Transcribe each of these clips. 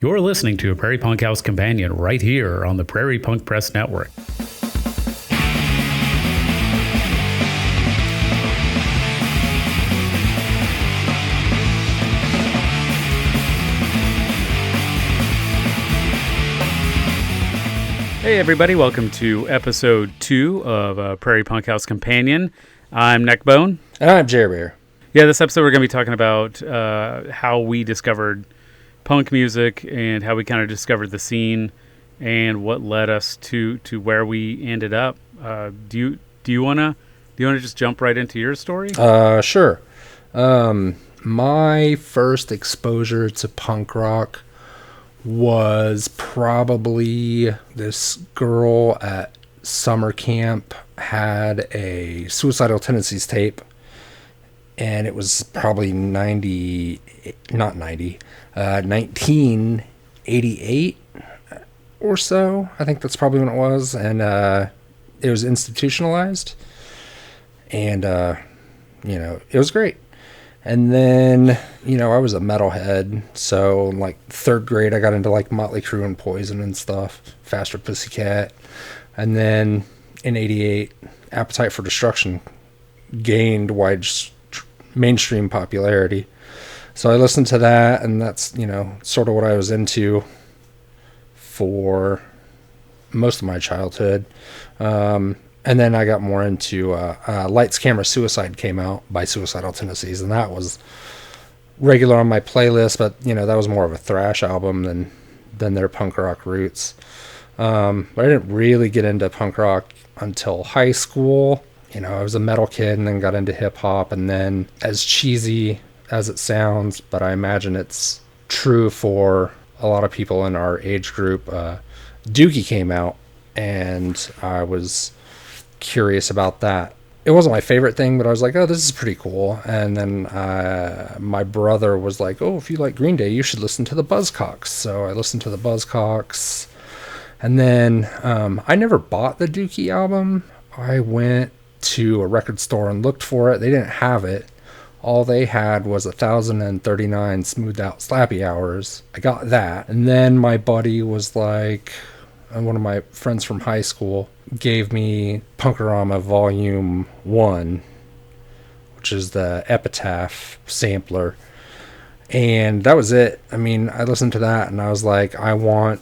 You're listening to a Prairie Punk House Companion right here on the Prairie Punk Press Network. Hey everybody, welcome to episode 2 of Prairie Punk House Companion. I'm Neckbone. And I'm Jerry Bear. Yeah, this episode we're going to be talking about how we discovered punk music and how we kind of discovered the scene and what led us to where we ended up. Do you wanna just jump right into your story? Sure. My first exposure to punk rock was probably this girl at summer camp had a Suicidal Tendencies tape, and it was probably 1988 or so. I think that's probably when it was, and it was institutionalized, and it was great. And then, I was a metalhead, so in like third grade I got into like Motley Crue and Poison and stuff, Faster Pussycat, and then in '88 Appetite for Destruction gained wide mainstream popularity. So I listened to that, and that's, sort of what I was into for most of my childhood. And then I got more into Lights, Camera, Suicide came out by Suicidal Tendencies, and that was regular on my playlist, but, that was more of a thrash album than their punk rock roots. But I didn't really get into punk rock until high school. I was a metal kid and then got into hip-hop, and then, as cheesy as it sounds, but I imagine it's true for a lot of people in our age group, Dookie came out, and I was curious about that. It wasn't my favorite thing, but I was like, oh, this is pretty cool. And then my brother was like, oh, if you like Green Day, you should listen to the Buzzcocks. So I listened to the Buzzcocks, and then I never bought the Dookie album. I went to a record store and looked for it. They didn't have it. All they had was 1,039 smoothed out slappy hours. I got that. And then my buddy was like, one of my friends from high school gave me Punkorama Volume 1, which is the Epitaph sampler. And that was it. I mean, I listened to that and I was like, I want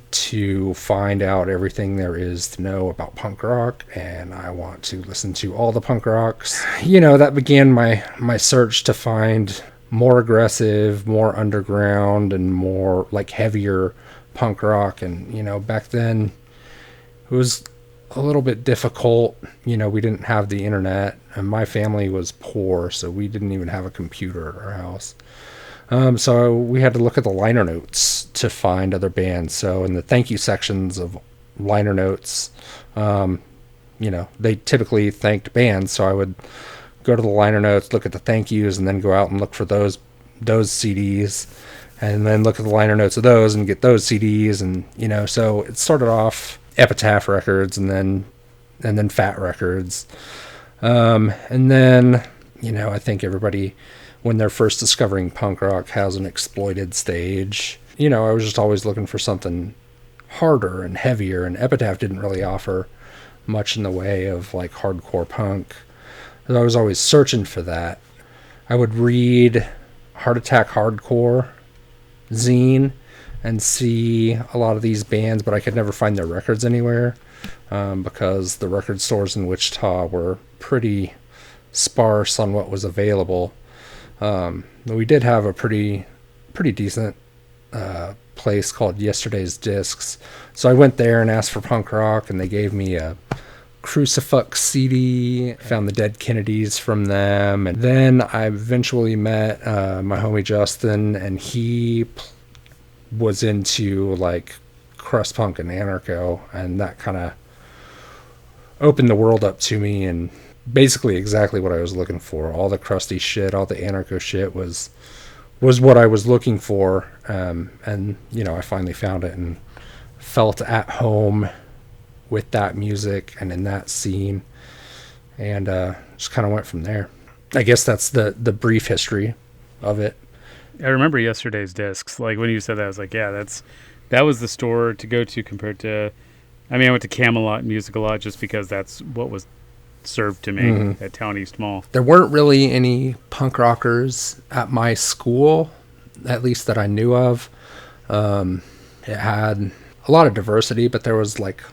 to find out everything there is to know about punk rock, and I want to listen to all the punk rocks. That began my search to find more aggressive, more underground, and more like heavier punk rock. And back then it was a little bit difficult. We didn't have the internet, and my family was poor, so we didn't even have a computer at our house. So we had to look at the liner notes to find other bands. So in the thank you sections of liner notes, they typically thanked bands. So I would go to the liner notes, look at the thank yous, and then go out and look for those CDs, and then look at the liner notes of those and get those CDs. And, so it started off Epitaph Records and then Fat Records. And then, I think everybody, when they're first discovering punk rock, has an exploited stage. I was just always looking for something harder and heavier, and Epitaph didn't really offer much in the way of like hardcore punk. I was always searching for that. I would read Heart Attack Hardcore zine and see a lot of these bands, but I could never find their records anywhere because the record stores in Wichita were pretty sparse on what was available. We did have a pretty decent place called Yesterday's Discs. So I went there and asked for punk rock, and they gave me a Crucifix CD, found the Dead Kennedys from them. And then I eventually met my homie Justin, and he was into like crust punk and anarcho, and that kind of opened the world up to me, and basically exactly what I was looking for. All the crusty shit, all the anarcho shit was what I was looking for. And, I finally found it and felt at home with that music and in that scene, and just kind of went from there. I guess that's the brief history of it. I remember yesterday's discs. Like when you said that, I was like, yeah, that was the store to go to compared to. I mean, I went to Camelot Music a lot just because that's what was served to me at Town East Mall. There weren't really any punk rockers at my school, at least that I knew of. It had a lot of diversity, but there was like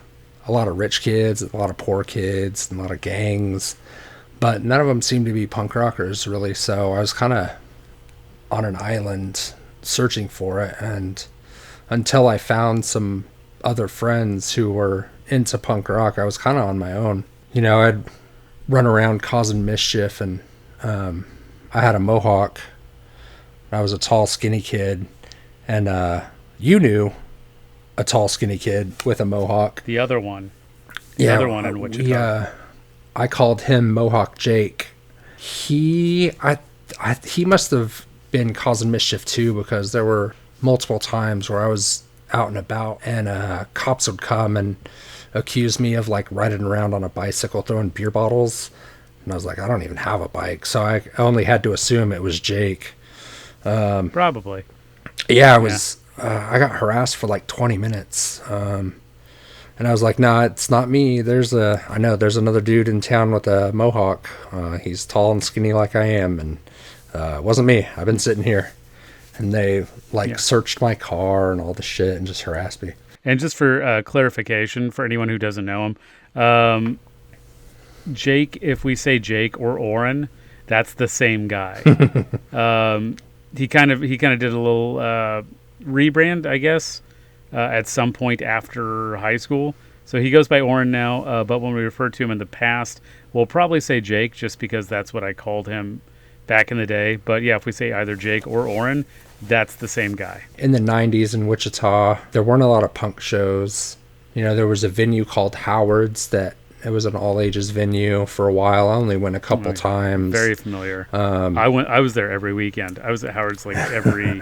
a lot of rich kids, a lot of poor kids, and a lot of gangs. But none of them seemed to be punk rockers, really. So I was kind of on an island searching for it. And until I found some other friends who were into punk rock, I was kind of on my own. You know, I'd run around causing mischief, and I had a mohawk. I was a tall, skinny kid. And you knew a tall, skinny kid with a mohawk. The other one. The other one in Wichita. I called him Mohawk Jake. He must have been causing mischief too, because there were multiple times where I was out and about and cops would come and accuse me of like riding around on a bicycle throwing beer bottles. And I was like, I don't even have a bike. So I only had to assume it was Jake. Probably. Yeah, I got harassed for like 20 minutes. And I was like, nah, it's not me. There's another dude in town with a mohawk. He's tall and skinny like I am. And it wasn't me. I've been sitting here. And they searched my car and all the shit and just harassed me. And just for clarification, for anyone who doesn't know him, Jake, if we say Jake or Oren, that's the same guy. He kind of did a little rebrand, I guess, at some point after high school. So he goes by Oren now, but when we refer to him in the past, we'll probably say Jake just because that's what I called him back in the day. But yeah, if we say either Jake or Oren, that's the same guy. In the 90s in Wichita, there weren't a lot of punk shows. You know, there was a venue called Howard's that it was an all-ages venue for a while. I only went a couple times. Very familiar. I was there every weekend. I was at Howard's like every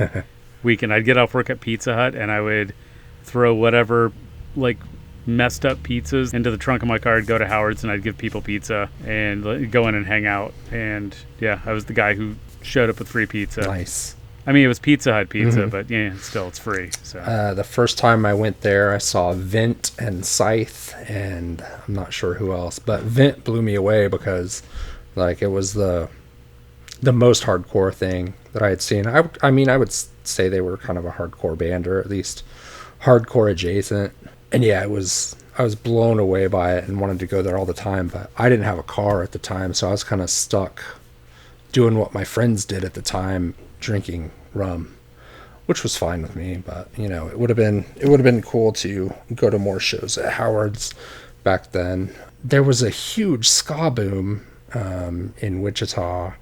weekend. I'd get off work at Pizza Hut and I would throw whatever like messed up pizzas into the trunk of my car. I'd go to Howard's and I'd give people pizza and go in and hang out. And yeah, I was the guy who showed up with free pizza. Nice. I mean, it was Pizza Hut pizza, but yeah, still, it's free. So the first time I went there, I saw Vint and Scythe, and I'm not sure who else, but Vint blew me away because, like, it was the most hardcore thing that I had seen. I mean, I would say they were kind of a hardcore band, or at least hardcore adjacent. And yeah, I was blown away by it and wanted to go there all the time, but I didn't have a car at the time, so I was kind of stuck doing what my friends did at the time, drinking rum, which was fine with me. But you know, it would have been cool to go to more shows at Howard's back then. There was a huge ska boom in Wichita,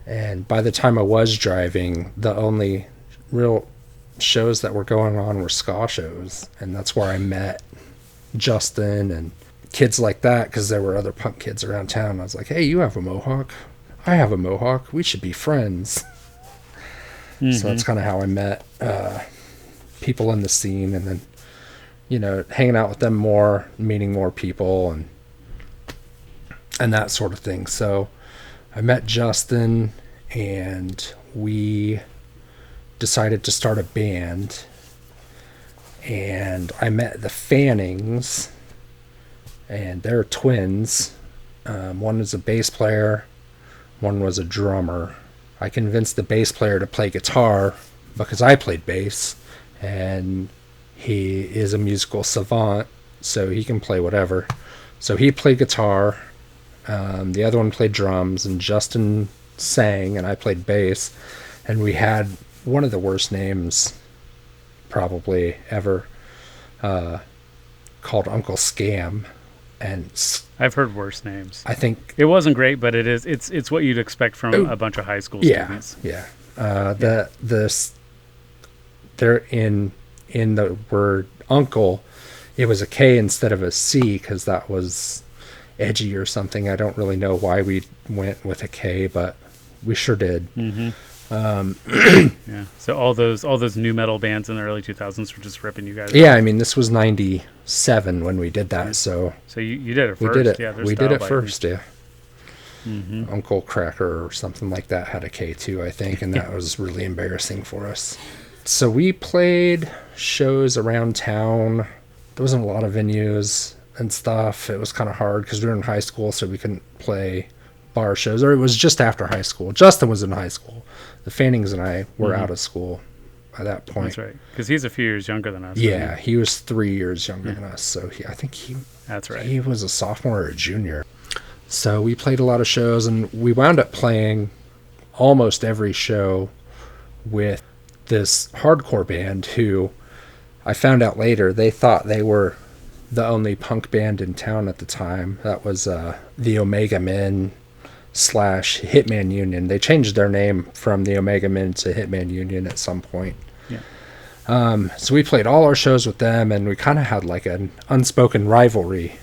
and by the time I was driving, the only real shows that were going on were ska shows, and that's where I met Justin and kids like that, because there were other punk kids around town. I was like, hey, you have a mohawk, I have a mohawk, we should be friends. So that's kind of how I met people in the scene, and then, you know, hanging out with them more, meeting more people, and that sort of thing. So I met Justin, and we decided to start a band, and I met the Fannings, and they're twins. One was a bass player, one was a drummer. I convinced the bass player to play guitar because I played bass, and he is a musical savant, so he can play whatever. So he played guitar, the other one played drums, and Justin sang, and I played bass, and we had one of the worst names probably ever, called Uncle Scam. And I've heard worse names. I think it wasn't great, but it's what you'd expect from a bunch of high school students. Yeah. They're in the word uncle, it was a K instead of a C because that was edgy or something. I don't really know why we went with a K, but we sure did. Yeah. So all those new metal bands in the early 2000s were just ripping you guys Yeah, off. I mean, this was 97 when we did that, so you did it first. we did it. Yeah, We did it first, yeah. Uncle Cracker or something like that had a K2, I think, and that was really embarrassing for us. So we played shows around town. There wasn't a lot of venues and stuff. It was kind of hard because we were in high school, so we couldn't play bar shows. Or it was just after high school. Justin was in high school. The Fannings and I were out of school at that point. That's right. Because he's a few years younger than us. Yeah, he was 3 years younger than us. So I think that's right. He was a sophomore or a junior. So we played a lot of shows, and we wound up playing almost every show with this hardcore band who I found out later they thought they were the only punk band in town at the time. That was the Omega Men / Hitman Union. They changed their name from the Omega Men to Hitman Union at some point. Yeah. So we played all our shows with them, and we kind of had like an unspoken rivalry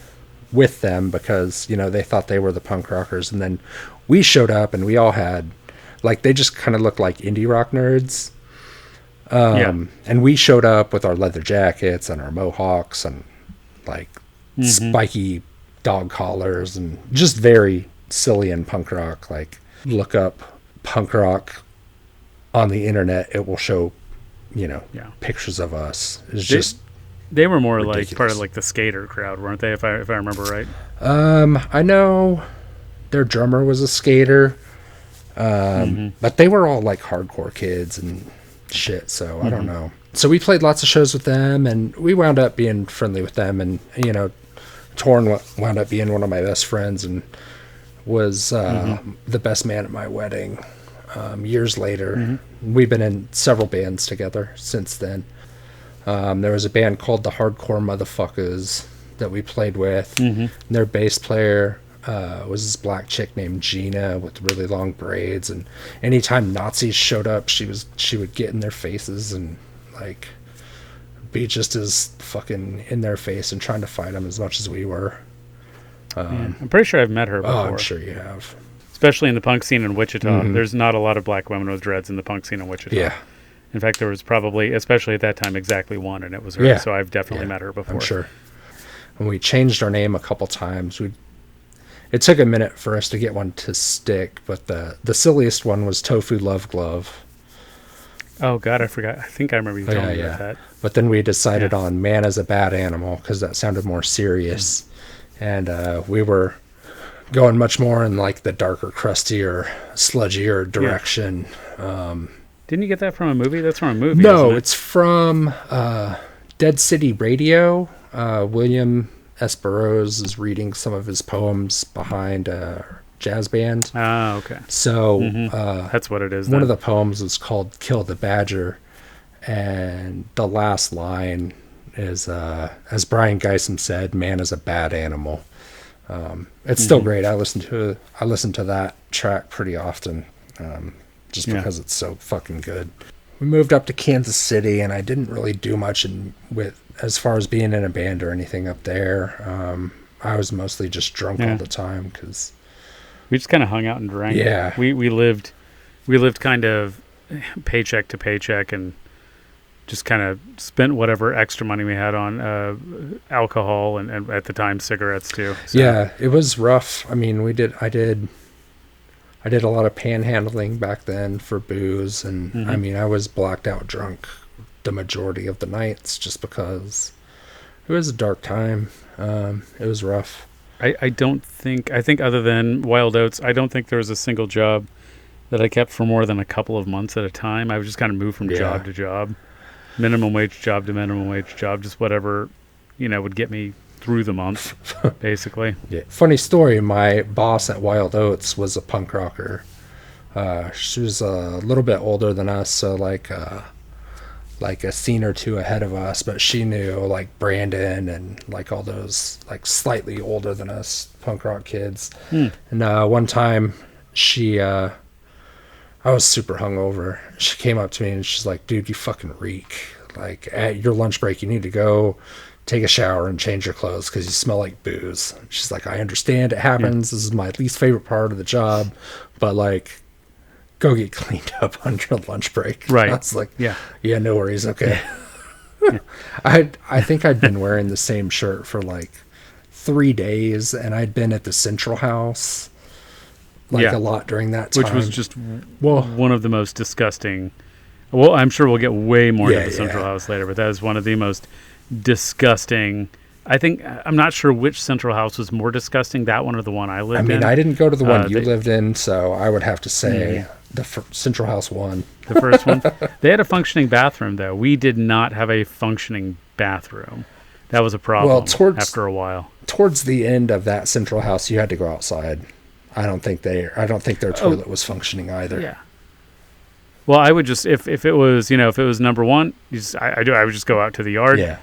with them because, you know, they thought they were the punk rockers, and then we showed up and we all had, like, they just kind of looked like indie rock nerds. And we showed up with our leather jackets and our mohawks and like spiky dog collars and just very silly and punk rock. Like, look up punk rock on the internet, it will show, you know, pictures of us. It's just they were more ridiculous. Like part of like the skater crowd, weren't they? If I remember right. I know their drummer was a skater, but they were all like hardcore kids and shit. So I don't know. So we played lots of shows with them, and we wound up being friendly with them. And you know, Torn wound up being one of my best friends and was the best man at my wedding. Years later, we've been in several bands together since then. There was a band called the Hardcore Motherfuckers that we played with. Their bass player was this black chick named Gina with really long braids, and anytime Nazis showed up, she would get in their faces and like be just as fucking in their face and trying to fight them as much as we were. I'm pretty sure I've met her before. Oh, I'm sure you have. Especially in the punk scene in Wichita. There's not a lot of black women with dreads in the punk scene in Wichita. Yeah. In fact, there was probably, especially at that time, exactly one, and it was her. Yeah. So I've definitely met her before. I'm sure. And we changed our name a couple times. It took a minute for us to get one to stick, but the silliest one was Tofu Love Glove. Oh, God, I forgot. I think I remember you telling me about that. But then we decided on Man as a Bad Animal because that sounded more serious. And we were going much more in like the darker, crustier, sludgier direction. Didn't you get that from a movie? That's from a movie. No, isn't it? It's from Dead City Radio. William S. Burroughs is reading some of his poems behind a jazz band. Ah, okay. So that's what it is. One of the poems is called Kill the Badger. And the last line is, as Brian Geisam said, man is a bad animal. It's still great. I listen to that track pretty often, just because it's so fucking good. We moved up to Kansas City, and I didn't really do much as far as being in a band or anything up there. I was mostly just drunk all the time because we just kind of hung out and drank. Yeah, we lived kind of paycheck to paycheck and just kind of spent whatever extra money we had on alcohol and at the time cigarettes too. So. Yeah, it was rough. I mean, I did a lot of panhandling back then for booze, and I mean, I was blacked out drunk the majority of the nights just because it was a dark time. It was rough. I think other than Wild Oats, I don't think there was a single job that I kept for more than a couple of months at a time. I would just kind of move from job to job. Minimum wage job to minimum wage job, just whatever, would get me through the month, basically. Yeah. Funny story, my boss at Wild Oats was a punk rocker. She was a little bit older than us, so like a scene or two ahead of us, but she knew like Brandon and like all those like slightly older than us punk rock kids. And one time I was super hungover. She came up to me and she's like, dude, you fucking reek. Like, at your lunch break, you need to go take a shower and change your clothes because you smell like booze. She's like, I understand it happens. This is my least favorite part of the job. But, like, go get cleaned up on your lunch break. Right. I was like, yeah, no worries. Okay. I think I'd been wearing the same shirt for, like, 3 days. And I'd been at the Central House a lot during that time. Which was just one of the most disgusting. Well, I'm sure we'll get way more into the Central House later, but that is one of the most disgusting. I'm not sure which Central House was more disgusting, that one or the one I lived in. I didn't go to the one you lived in, so I would have to say the Central House one. The first one. They had a functioning bathroom, though. We did not have a functioning bathroom. That was a problem after a while. Towards the end of that Central House, you had to go outside. I don't think their toilet was functioning either. Yeah. Well, I would just if it was if it was number one, I would just go out to the yard. Yeah.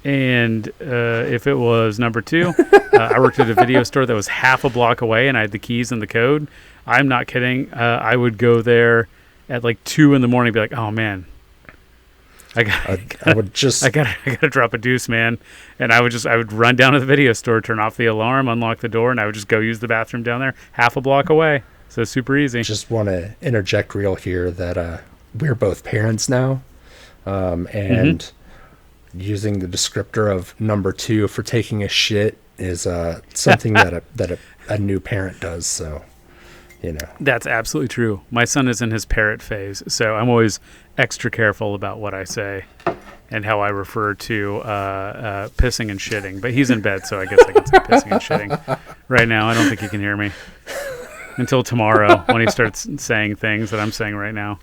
And if it was number two, I worked at a video store that was half a block away, and I had the keys and the code. I'm not kidding. I would go there at like 2 a.m. and be like, "Oh man, I gotta drop a deuce, man." And I would run down to the video store, turn off the alarm, unlock the door, and I would just go use the bathroom down there, half a block away. So super easy. Just want to interject real here that we're both parents now, and using the descriptor of number 2 for taking a shit is something that a new parent does. So, that's absolutely true. My son is in his parrot phase, so I'm always extra careful about what I say and how I refer to pissing and shitting. But he's in bed, so I guess I can say pissing and shitting right now. I don't think he can hear me until tomorrow when he starts saying things that I'm saying right now.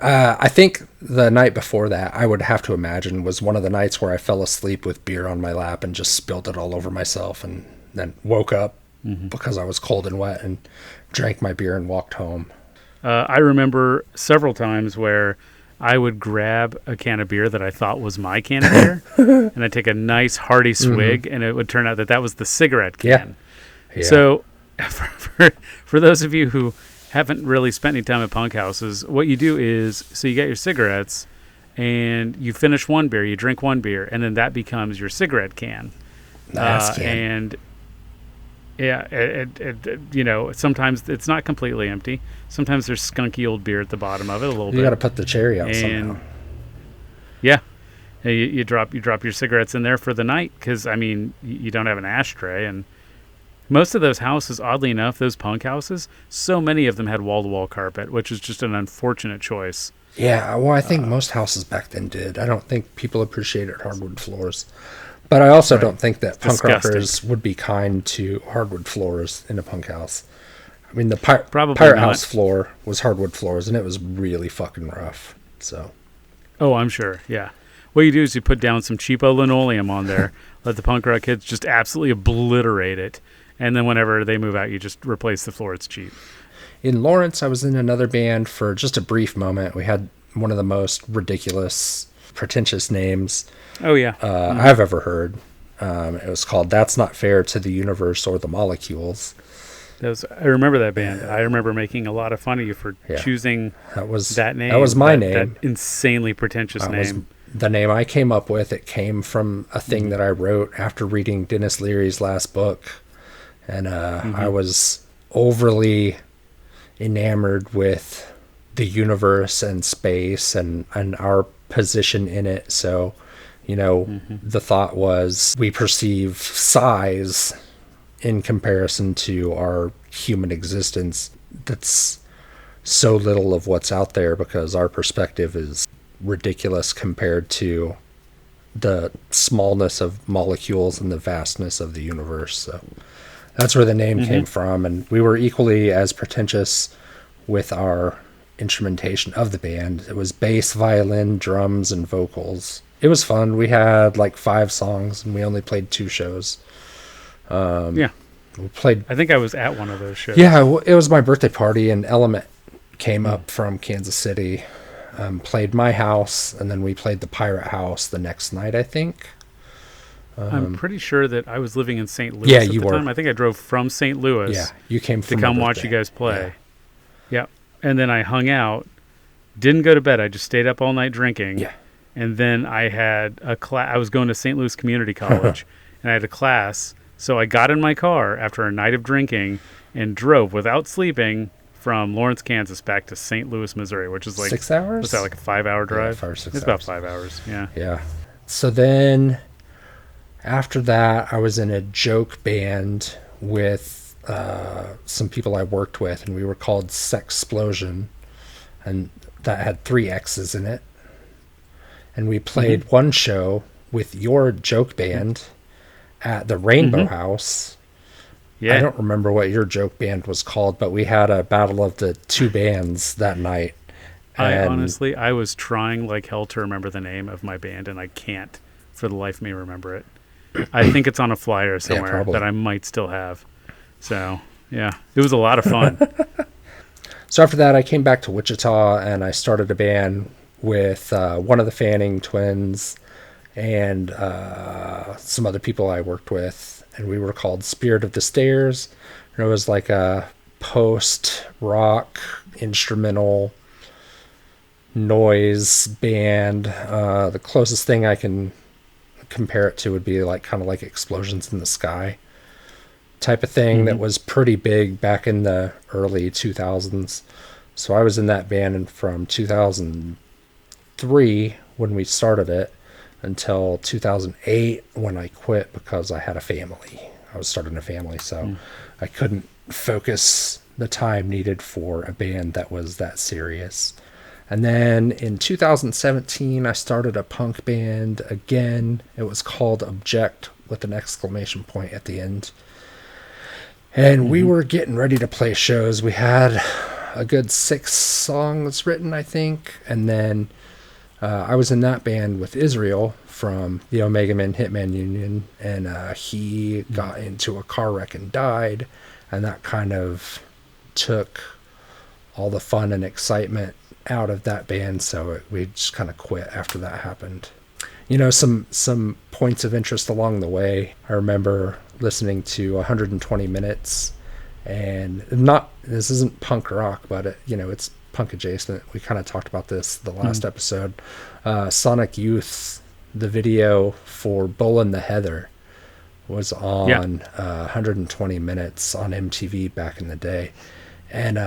I think the night before that, I would have to imagine, was one of the nights where I fell asleep with beer on my lap and just spilled it all over myself, and then woke up because I was cold and wet and drank my beer and walked home. I remember several times where I would grab a can of beer that I thought was my can of beer, and I'd take a nice hearty swig, and it would turn out that was the cigarette can. Yeah. So for those of you who haven't really spent any time at punk houses, what you do is, so you get your cigarettes and you finish one beer, you drink one beer, and then that becomes your cigarette can. Nice can. And sometimes it's not completely empty. Sometimes there's skunky old beer at the bottom of it a little bit. You got to put the cherry out somehow. Yeah. You drop your cigarettes in there for the night because, you don't have an ashtray. And most of those houses, oddly enough, those punk houses, so many of them had wall-to-wall carpet, which is just an unfortunate choice. Yeah, well, I think most houses back then did. I don't think people appreciated hardwood floors. But I also don't think that punk rockers would be kind to hardwood floors in a punk house. The Pirate House floor was hardwood floors, and it was really fucking rough. So. Oh, I'm sure, yeah. What you do is you put down some cheapo linoleum on there, let the punk rock kids just absolutely obliterate it. And then whenever they move out, you just replace the floor. It's cheap. In Lawrence, I was in another band for just a brief moment. We had one of the most ridiculous, pretentious names I've ever heard. It was called That's Not Fair to the Universe or the Molecules. I remember that band. I remember making a lot of fun of you for choosing that name. That was my name. That insanely pretentious name. The name I came up with. It came from a thing that I wrote after reading Dennis Leary's last book. And I was overly enamored with the universe and space and our position in it. So, the thought was we perceive size in comparison to our human existence. That's so little of what's out there because our perspective is ridiculous compared to the smallness of molecules and the vastness of the universe. So that's where the name came from, and we were equally as pretentious with our instrumentation of the band. It was bass, violin, drums, and vocals. It was fun. We had like 5 songs, and we only played 2 shows. We played. I think I was at one of those shows. Yeah, it was my birthday party, and Element came up from Kansas City, played my house, and then we played the Pirate House the next night, I think. I'm pretty sure that I was living in St. Louis at the time. I think I drove from St. Louis you came to come watch you guys play. Yeah. And then I hung out, didn't go to bed. I just stayed up all night drinking. Yeah. And then I had a class. I was going to St. Louis Community College, and I had a class. So I got in my car after a night of drinking and drove without sleeping from Lawrence, Kansas back to St. Louis, Missouri, which is like 6 hours? What's that, like a 5-hour drive? 5 or 6 it's hours. About 5 hours, yeah. Yeah. So then After that, I was in a joke band with some people I worked with, and we were called Sexplosion, and that had three X's in it. And we played one show with your joke band at the Rainbow House. Yeah. I don't remember what your joke band was called, but we had a battle of the two bands that night. I was trying like hell to remember the name of my band, and I can't for the life of me remember it. I think it's on a flyer somewhere that I might still have. So, yeah, it was a lot of fun. So after that, I came back to Wichita, and I started a band with one of the Fanning twins and some other people I worked with, and we were called Spirit of the Stairs. And it was like a post-rock instrumental noise band. The closest thing I can compare it to would be like kind of like Explosions in the Sky type of thing that was pretty big back in the early 2000s. So I was in that band from 2003 when we started it until 2008 when I quit because I had a family. I was starting a family, so I couldn't focus the time needed for a band that was that serious. And then in 2017, I started a punk band again. It was called Object with an exclamation point at the end. And we were getting ready to play shows. We had a good 6 songs written, I think. And then I was in that band with Israel from the Omega Men Hitman Union. And he got into a car wreck and died. And that kind of took all the fun and excitement out of that band, so we just kind of quit after that happened. You know, some points of interest along the way. I remember listening to 120 Minutes, and this isn't punk rock, but it's punk adjacent. We kind of talked about this the last episode. Sonic Youth, the video for Bull and the Heather was on 120 Minutes on MTV back in the day, and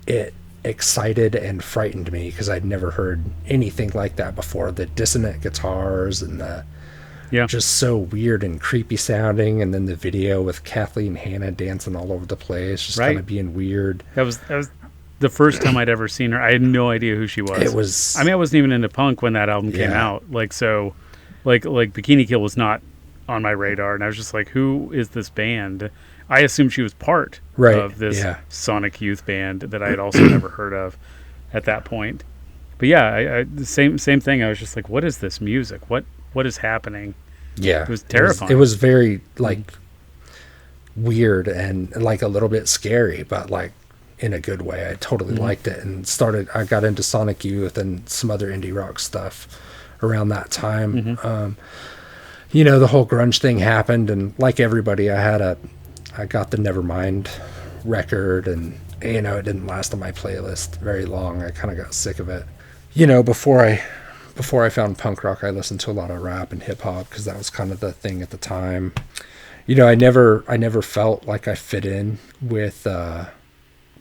it excited and frightened me because I'd never heard anything like that before. The dissonant guitars and the just so weird and creepy sounding, and then the video with Kathleen Hanna dancing all over the place, just kind of being weird. That was the first time I'd ever seen her. I had no idea who she was. It was. I mean, I wasn't even into punk when that album came out. Like Bikini Kill was not on my radar, and I was just like, who is this band? I assumed she was part of this Sonic Youth band that I had also never heard of at that point. But yeah, the same thing. I was just like, what is this music? What is happening? Yeah. It was terrifying. It was very like weird and like a little bit scary, but like in a good way. I totally liked it, and I got into Sonic Youth and some other indie rock stuff around that time. The whole grunge thing happened, and like everybody, I got the Nevermind record, and it didn't last on my playlist very long. I kind of got sick of it. Before I found punk rock, I listened to a lot of rap and hip hop because that was kind of the thing at the time. I never felt like I fit in with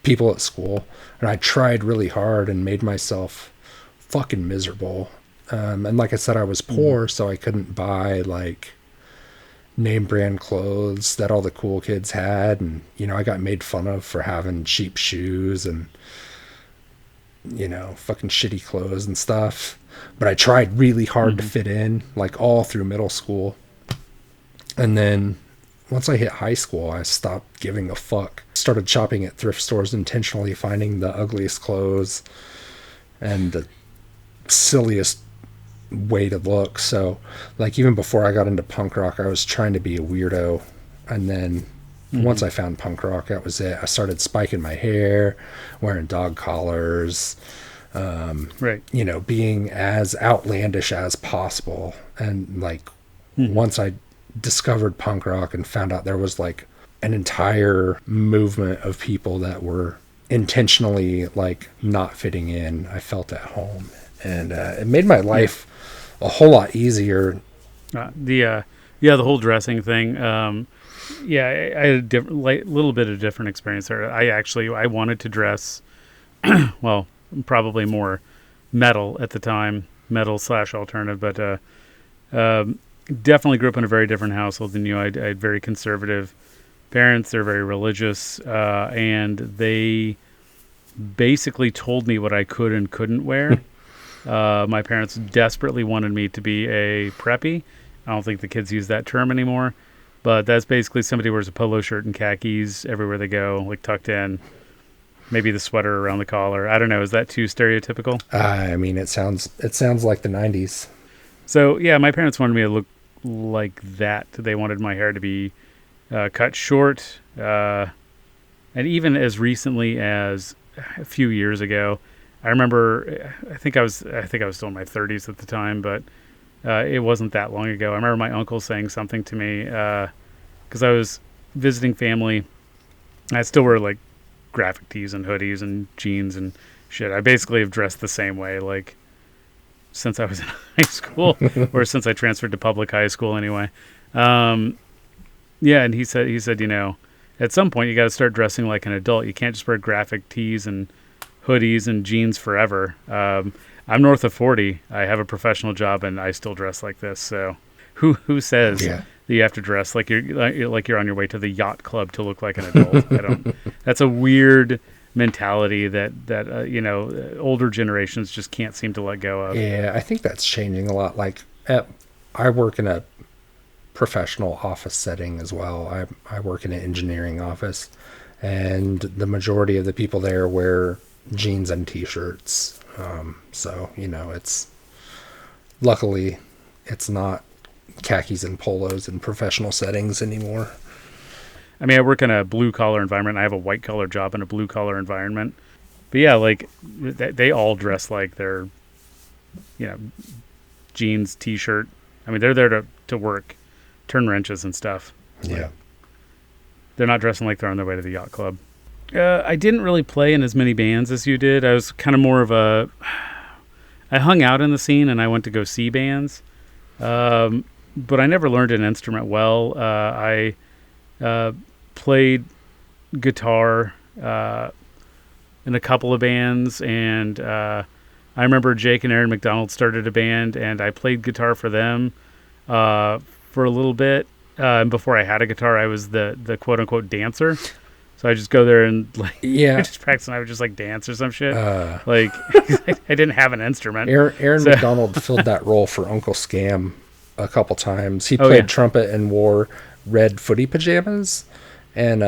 people at school, and I tried really hard and made myself fucking miserable. And like I said, I was poor, so I couldn't buy like name brand clothes that all the cool kids had, and I got made fun of for having cheap shoes and fucking shitty clothes and stuff. But I tried really hard to fit in, like all through middle school. And then once I hit high school, I stopped giving a fuck. Started shopping at thrift stores intentionally, finding the ugliest clothes and the silliest way to look. So like even before I got into punk rock, I was trying to be a weirdo, and then once I found punk rock, that was it. I started spiking my hair, wearing dog collars, being as outlandish as possible. And like once I discovered punk rock and found out there was like an entire movement of people that were intentionally like not fitting in, I felt at home, and it made my life a whole lot easier. The whole dressing thing. I had a little bit of different experience there. I wanted to dress, well, probably more metal at the time, metal / alternative. But definitely grew up in a very different household than you. I had very conservative parents. They're very religious, and they basically told me what I could and couldn't wear. My parents desperately wanted me to be a preppy. I don't think the kids use that term anymore, but that's basically somebody who wears a polo shirt and khakis everywhere they go, like tucked in. Maybe the sweater around the collar. I don't know. Is that too stereotypical? I mean, it sounds like the 90s. So, yeah, my parents wanted me to look like that. They wanted my hair to be cut short. And even as recently as a few years ago, I remember, I think I was still in my 30s at the time, but it wasn't that long ago. I remember my uncle saying something to me because I was visiting family. I still wear like graphic tees and hoodies and jeans and shit. I basically have dressed the same way like since I was in high school or since I transferred to public high school anyway. Yeah, and he said, at some point you got to start dressing like an adult. You can't just wear graphic tees and hoodies and jeans forever. I'm north of 40. I have a professional job and I still dress like this. So who says that you have to dress like you're on your way to the yacht club to look like an adult? That's a weird mentality that older generations just can't seem to let go of. Yeah, I think that's changing a lot. Like I work in a professional office setting as well. I work in an engineering office, and the majority of the people there wear jeans and t-shirts. So it's luckily it's not khakis and polos in professional settings anymore. I mean, I work in a blue collar environment. I have a white collar job in a blue collar environment. But yeah, like they all dress like they're, jeans, t-shirt. I mean, they're there to work, turn wrenches and stuff. Yeah. Like, they're not dressing like they're on their way to the yacht club. I didn't really play in as many bands as you did. I was kind of more of I hung out in the scene and I went to go see bands. But I never learned an instrument well. I played guitar in a couple of bands, and I remember Jake and Aaron McDonald started a band, and I played guitar for them for a little bit. And before I had a guitar, I was the quote-unquote dancer. So I just go there and I just practice, and I would just dance or some shit. I didn't have an instrument. Aaron McDonald filled that role for Uncle Scam a couple times. He played trumpet and wore red footy pajamas, and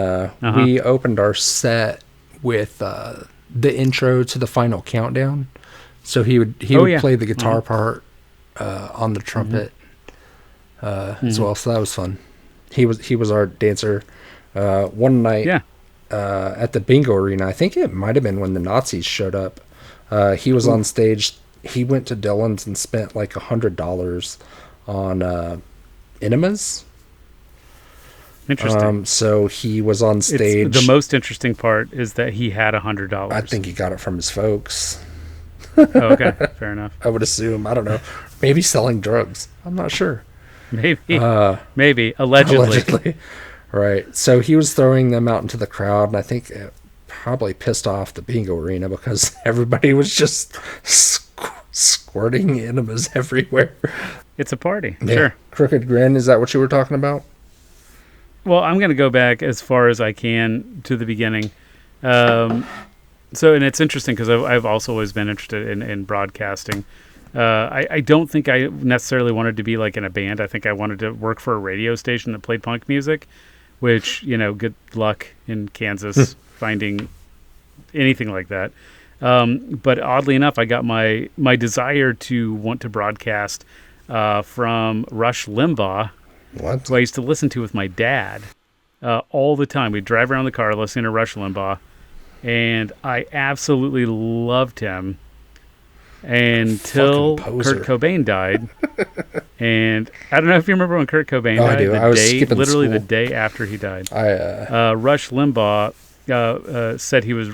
we opened our set with the intro to the Final Countdown. So he would play the guitar part on the trumpet as well. So that was fun. He was our dancer. One night at the bingo arena, I think it might have been when the Nazis showed up. He was on stage. He went to Dillon's and spent like $100 on enemas. Interesting. So he was on stage. The most interesting part is that he had $100. I think he got it from his folks. Oh, okay, fair enough. I would assume. I don't know. Maybe selling drugs. I'm not sure. Maybe allegedly. Right. So he was throwing them out into the crowd, and I think it probably pissed off the bingo arena because everybody was just squirting enemas everywhere. It's a party. Yeah. Sure. Crooked Grin, is that what you were talking about? Well, I'm going to go back as far as I can to the beginning. And it's interesting because I've also always been interested in broadcasting. I don't think I necessarily wanted to be like in a band. I think I wanted to work for a radio station that played punk music, which, good luck in Kansas finding anything like that. But oddly enough, I got my desire to want to broadcast from Rush Limbaugh, who I used to listen to with my dad all the time. We'd drive around the car listening to Rush Limbaugh, and I absolutely loved him until Kurt Cobain died. And I don't know if you remember when Kurt Cobain died. I do. I was skipping literally school. The day after he died. Rush Limbaugh said he was...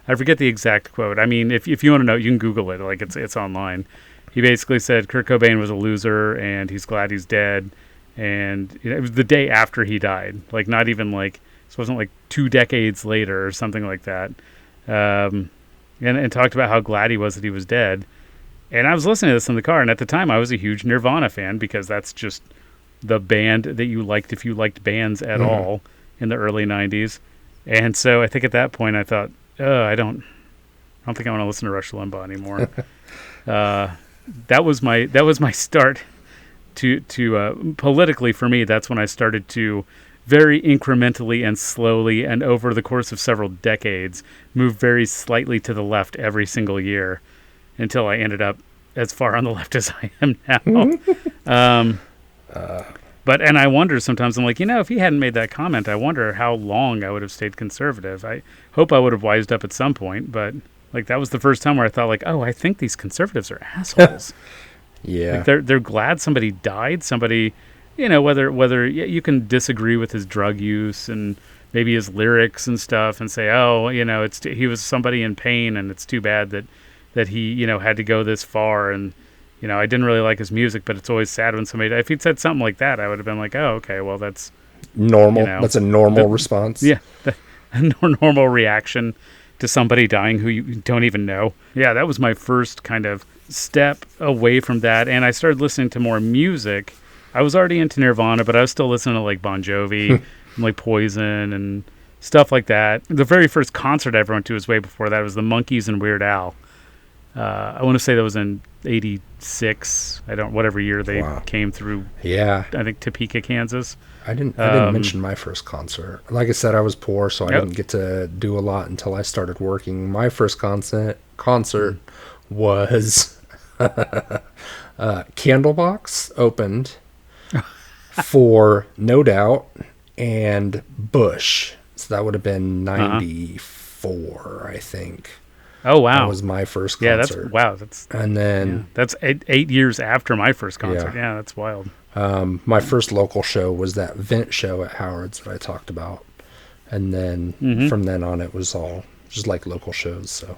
I forget the exact quote. I mean, if you want to know, you can Google it. Like it's online. He basically said Kurt Cobain was a loser, and he's glad he's dead. And it was the day after he died. Like not even like this wasn't like 2 decades later or something like that. And talked about how glad he was that he was dead. And I was listening to this in the car, and at the time I was a huge Nirvana fan because that's just the band that you liked, if you liked bands at all in the early 90s. And so I think at that point I thought, I don't think I want to listen to Rush Limbaugh anymore. That was my start to politically for me. That's when I started to very incrementally and slowly and over the course of several decades move very slightly to the left every single year until I ended up as far on the left as I am now. But I wonder sometimes, I'm like, if he hadn't made that comment, I wonder how long I would have stayed conservative. I hope I would have wised up at some point, but like that was the first time where I thought like, oh, I think these conservatives are assholes. Yeah. Like they're glad somebody died. Somebody, whether you can disagree with his drug use and maybe his lyrics and stuff and say, oh, he was somebody in pain and it's too bad that he, had to go this far. And, I didn't really like his music, but it's always sad when somebody, if he'd said something like that, I would have been like, oh, okay, well, that's normal. That's a normal response. Yeah. A normal reaction to somebody dying who you don't even know. Yeah, that was my first kind of step away from that. And I started listening to more music. I was already into Nirvana, but I was still listening to like Bon Jovi and like Poison and stuff like that. The very first concert I ever went to was way before that. It was the Monkees and Weird Al. I want to say that was in 86. Whatever year they came through. Yeah. I think Topeka, Kansas. I didn't mention my first concert. Like I said, I was poor, so I didn't get to do a lot until I started working. My first concert was Candlebox opened for No Doubt and Bush. So that would have been 94, I think. Oh wow! That was my first concert. And then that's 8 years after my first concert. Yeah, that's wild. My first local show was that Vent show at Howard's that I talked about, and then from then on it was all just like local shows. So,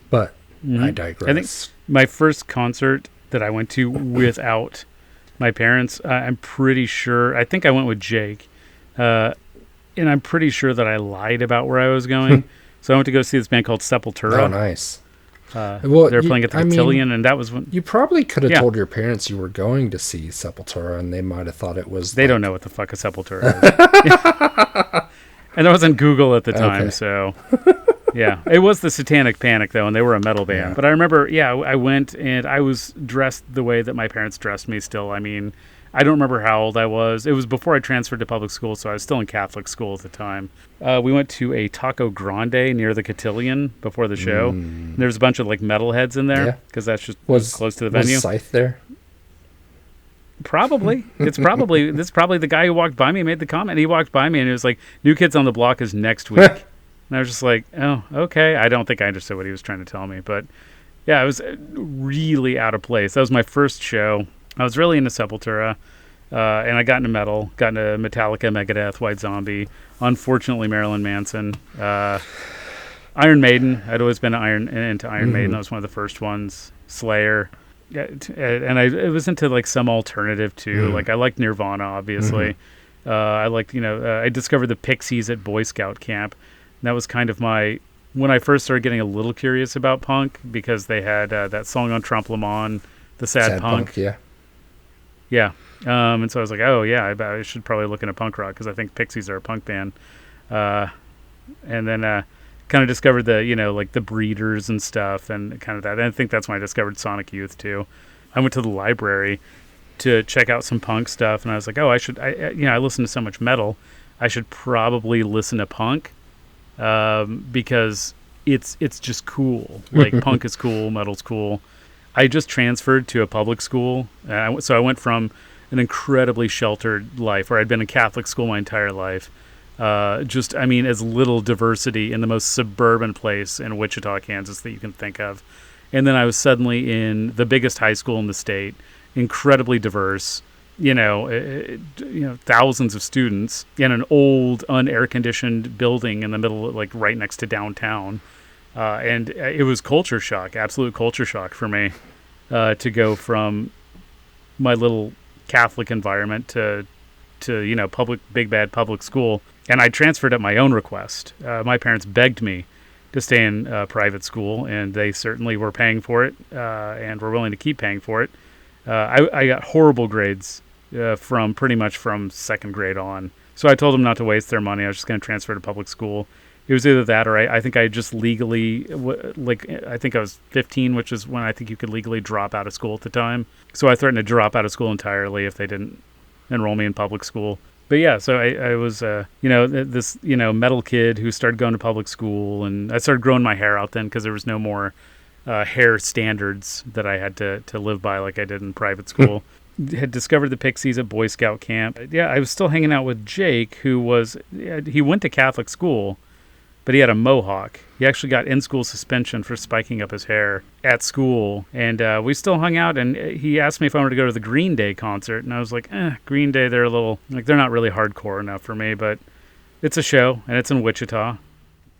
but I digress. I think my first concert that I went to without my parents, I'm pretty sure. I think I went with Jake, and I'm pretty sure that I lied about where I was going. So I went to go see this band called Sepultura. Oh, nice. They were playing at the Cotillion, and that was when... You probably could have told your parents you were going to see Sepultura, and they might have thought it was... They don't know what the fuck a Sepultura is. And there wasn't Google at the time, so... Yeah. It was the Satanic Panic, though, and they were a metal band. Yeah. But I remember, I went, and I was dressed the way that my parents dressed me still. I mean... I don't remember how old I was. It was before I transferred to public school, so I was still in Catholic school at the time. We went to a Taco Grande near the Cotillion before the show. There's a bunch of like metalheads in there because that's just close to the venue. Was Scythe there? Probably. This is probably the guy who walked by me and made the comment. He walked by me and he was like, "New Kids on the Block is next week." And I was just like, "Oh, okay." I don't think I understood what he was trying to tell me, but yeah, it was really out of place. That was my first show. I was really into Sepultura, and I got into metal, got into Metallica, Megadeth, White Zombie, unfortunately Marilyn Manson, Iron Maiden. I'd always been into Iron Maiden. That was one of the first ones. Slayer, and I was into like some alternative too. Like I liked Nirvana, obviously. I liked, I discovered the Pixies at Boy Scout camp. And that was kind of when I first started getting a little curious about punk because they had that song on Trompe Le Monde, the Sad Punk. Yeah. Yeah. And so I was like, oh, yeah, I should probably look into punk rock because I think Pixies are a punk band. And then kind of discovered the, like the Breeders and stuff and kind of that. And I think that's when I discovered Sonic Youth, too. I went to the library to check out some punk stuff, and I was like, oh, I listen to so much metal. I should probably listen to punk because it's just cool. Like, punk is cool, metal's cool. I just transferred to a public school, so I went from an incredibly sheltered life where I'd been in Catholic school my entire life. As little diversity in the most suburban place in Wichita, Kansas that you can think of. And then I was suddenly in the biggest high school in the state, incredibly diverse, thousands of students in an old, unair-conditioned building in the middle, like right next to downtown. And it was culture shock, absolute culture shock for me, to go from my little Catholic environment to big bad public school. And I transferred at my own request. My parents begged me to stay in private school, and they certainly were paying for it, and were willing to keep paying for it. I got horrible grades from pretty much from second grade on. So I told them not to waste their money. I was just going to transfer to public school. It was either that or I think I just legally, I think I was 15, which is when I think you could legally drop out of school at the time. So I threatened to drop out of school entirely if they didn't enroll me in public school. But yeah, so I was, this, metal kid who started going to public school, and I started growing my hair out then because there was no more hair standards that I had to live by like I did in private school. Had discovered the Pixies at Boy Scout camp. Yeah, I was still hanging out with Jake, he went to Catholic school, but he had a mohawk. He actually got in-school suspension for spiking up his hair at school. And we still hung out, and he asked me if I wanted to go to the Green Day concert. And I was like, Green Day, they're not really hardcore enough for me, but it's a show, and it's in Wichita.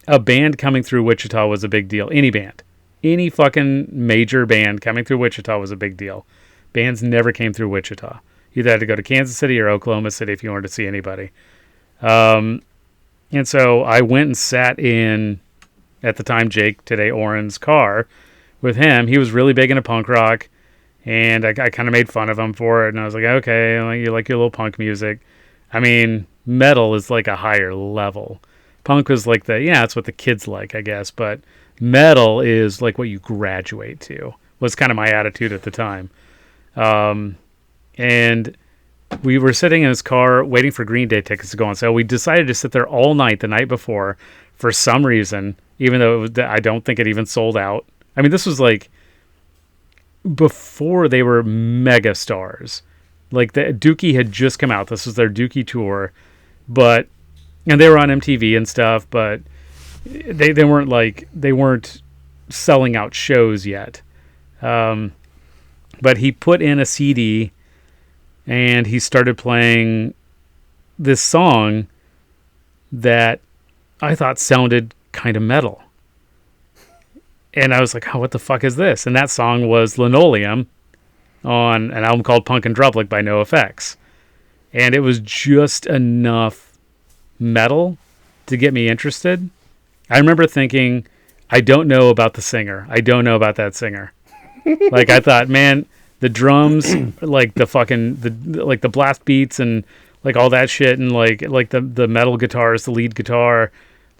A band coming through Wichita was a big deal. Any band. Any fucking major band coming through Wichita was a big deal. Bands never came through Wichita. You either had to go to Kansas City or Oklahoma City if you wanted to see anybody. And so I went and sat in, at the time, Jake, today Oren's car with him. He was really big into punk rock, and I kind of made fun of him for it. And I was like, okay, you like your little punk music. I mean, metal is like a higher level. Punk was like it's what the kids like, I guess. But metal is like what you graduate to, was kind of my attitude at the time. And we were sitting in his car waiting for Green Day tickets to go on sale. We decided to sit there all night the night before for some reason, even though I don't think it even sold out. I mean, this was like before they were mega stars. Like the Dookie had just come out. This was their Dookie tour, and they were on MTV and stuff, but they weren't selling out shows yet. But he put in a CD and he started playing this song that I thought sounded kind of metal. And I was like, what the fuck is this? And that song was Linoleum on an album called Punk and Drublic by NoFX. And it was just enough metal to get me interested. I remember thinking, I don't know about the singer. I don't know about that singer. Like, I thought, man, the drums, like the blast beats and like all that shit, and like the metal guitars, the lead guitar,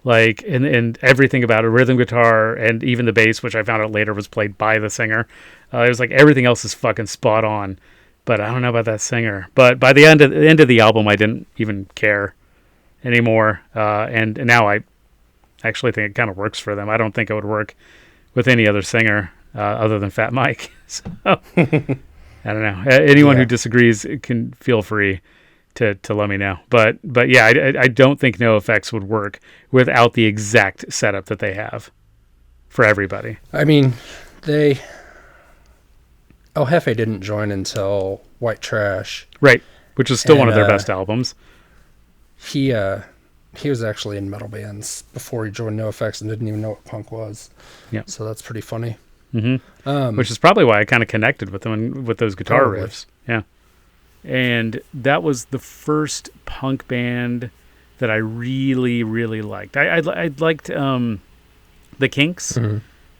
like and everything about it, rhythm guitar, and even the bass, which I found out later was played by the singer. It was like everything else is fucking spot on, but I don't know about that singer. But by the end of the album, I didn't even care anymore, and now I actually think it kind of works for them. I don't think it would work with any other singer other than Fat Mike. So I don't know. Anyone who disagrees can feel free to let me know. But yeah, I don't think NoFX would work without the exact setup that they have for everybody. I mean, El Jefe didn't join until White Trash. Right, which is still one of their best albums. He was actually in metal bands before he joined NoFX and didn't even know what punk was. Yeah. So that's pretty funny. Mm-hmm. Which is probably why I kind of connected with them with those guitar riffs. Yeah. And that was the first punk band that I really, really liked. I liked the Kinks